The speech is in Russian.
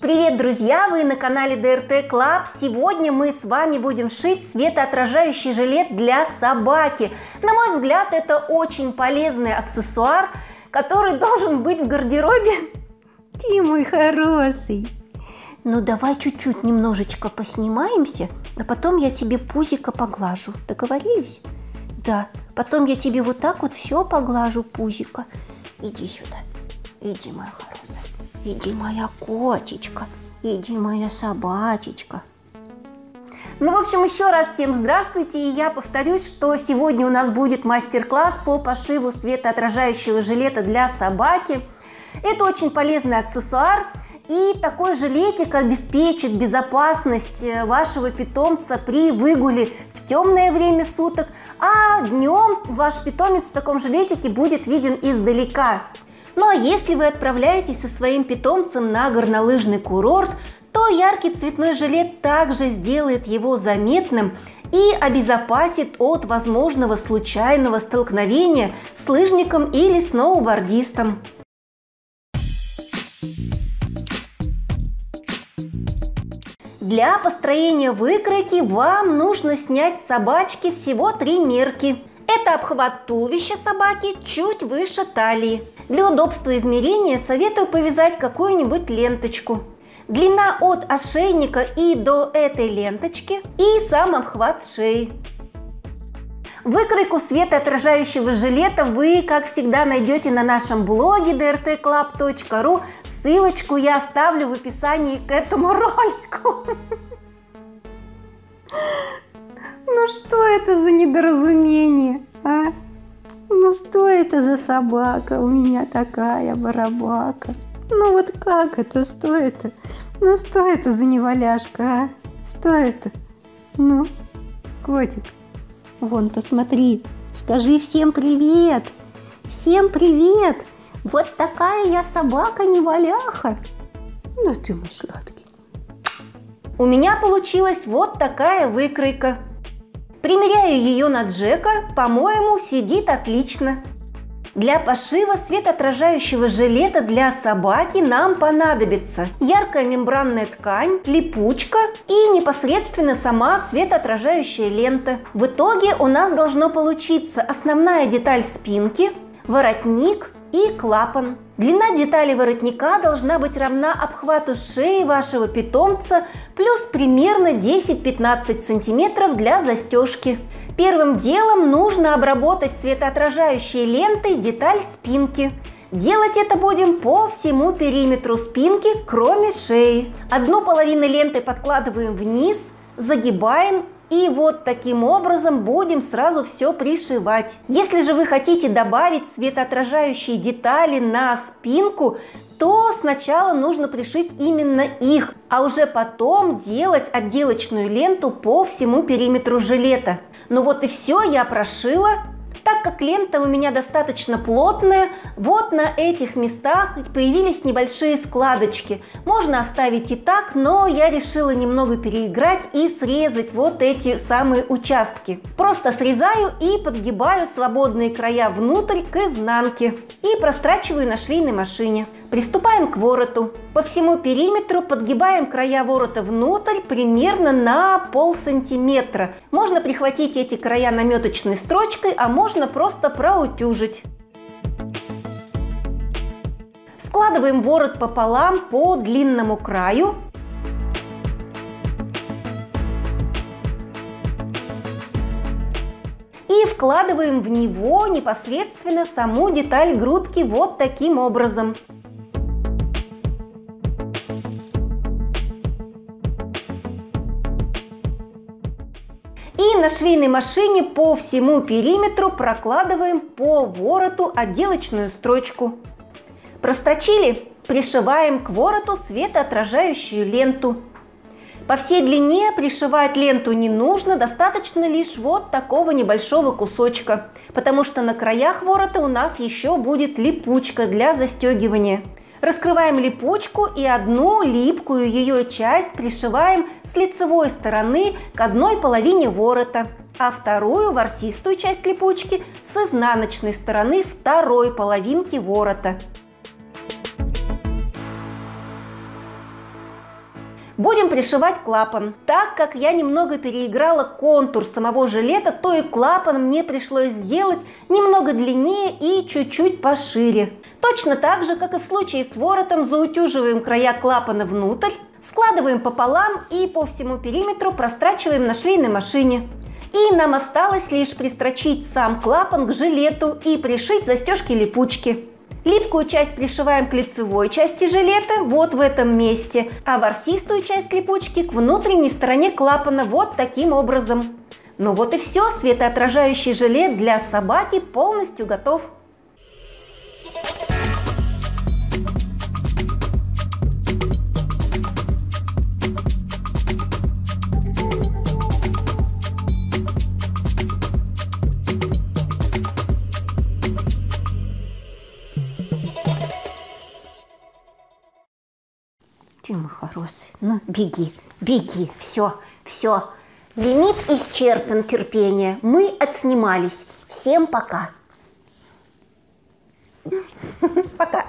Привет, друзья! Вы на канале ДРТ Club. Сегодня мы с вами будем шить светоотражающий жилет для собаки. На мой взгляд, это очень полезный аксессуар, который должен быть в гардеробе. Ты мой хороший. Ну давай чуть-чуть немножечко поснимаемся, а потом я тебе пузико поглажу. Договорились? Да. Потом я тебе вот так вот все поглажу, пузико. Иди сюда. Иди, моя хорошая. Иди, моя котечка. Иди, моя собачечка. Ну, в общем, еще раз всем здравствуйте. И я повторюсь, что сегодня у нас будет мастер-класс по пошиву светоотражающего жилета для собаки. Это очень полезный аксессуар. И такой жилетик обеспечит безопасность вашего питомца при выгуле в темное время суток. А днем ваш питомец в таком жилетике будет виден издалека. Ну а если вы отправляетесь со своим питомцем на горнолыжный курорт, то яркий цветной жилет также сделает его заметным и обезопасит от возможного случайного столкновения с лыжником или сноубордистом. Для построения выкройки вам нужно снять с собачки всего 3 мерки. Это обхват туловища собаки чуть выше талии. Для удобства измерения советую повязать какую-нибудь ленточку. Длина от ошейника и до этой ленточки и сам обхват шеи. Выкройку светоотражающего жилета вы, как всегда, найдете на нашем блоге drtclub.ru. Ссылочку я оставлю в описании к этому ролику. Ну что это за недоразумение, а? Ну что это за собака у меня такая, барабака? Ну вот как это, что это? Ну что это за неваляшка, а? Что это? Ну, котик, вон, посмотри, скажи всем привет. Всем привет. Вот такая я собака-неваляха. Ну ты мой сладкий. У меня получилась вот такая выкройка. Примеряю ее на Джека, по-моему, сидит отлично. Для пошива светоотражающего жилета для собаки нам понадобится яркая мембранная ткань, липучка и непосредственно сама светоотражающая лента. В итоге у нас должно получиться основная деталь спинки, воротник и клапан. Длина детали воротника должна быть равна обхвату шеи вашего питомца плюс примерно 10-15 см для застежки. Первым делом нужно обработать светоотражающей лентой деталь спинки. Делать это будем по всему периметру спинки, кроме шеи. Одну половину ленты подкладываем вниз, загибаем. И вот таким образом будем сразу все пришивать. Если же вы хотите добавить светоотражающие детали на спинку, то сначала нужно пришить именно их, а уже потом делать отделочную ленту по всему периметру жилета. Ну вот и все, я прошила. Так как лента у меня достаточно плотная, вот на этих местах появились небольшие складочки. Можно оставить и так, но я решила немного переиграть и срезать вот эти самые участки. Просто срезаю и подгибаю свободные края внутрь к изнанке и прострачиваю на швейной машине. Приступаем к вороту. По всему периметру подгибаем края ворота внутрь примерно на полсантиметра. Можно прихватить эти края наметочной строчкой, а можно просто проутюжить. Складываем ворот пополам по длинному краю. И вкладываем в него непосредственно саму деталь грудки вот таким образом. И на швейной машине по всему периметру прокладываем по вороту отделочную строчку. Прострочили, пришиваем к вороту светоотражающую ленту. По всей длине пришивать ленту не нужно, достаточно лишь вот такого небольшого кусочка, потому что на краях ворота у нас еще будет липучка для застегивания. Раскрываем липучку и одну липкую ее часть пришиваем с лицевой стороны к одной половине ворота, а вторую ворсистую часть липучки с изнаночной стороны второй половинки ворота. Будем пришивать клапан. Так как я немного переиграла контур самого жилета, то и клапан мне пришлось сделать немного длиннее и чуть-чуть пошире. Точно так же, как и в случае с воротом, заутюживаем края клапана внутрь, складываем пополам и по всему периметру прострачиваем на швейной машине. И нам осталось лишь пристрочить сам клапан к жилету и пришить застежки-липучки. Липкую часть пришиваем к лицевой части жилета, вот в этом месте, а ворсистую часть липучки к внутренней стороне клапана, вот таким образом. Ну вот и все, светоотражающий жилет для собаки полностью готов. Тима хороший, ну беги, беги, все, все. Лимит исчерпан терпения, мы отснимались. Всем пока. Пока.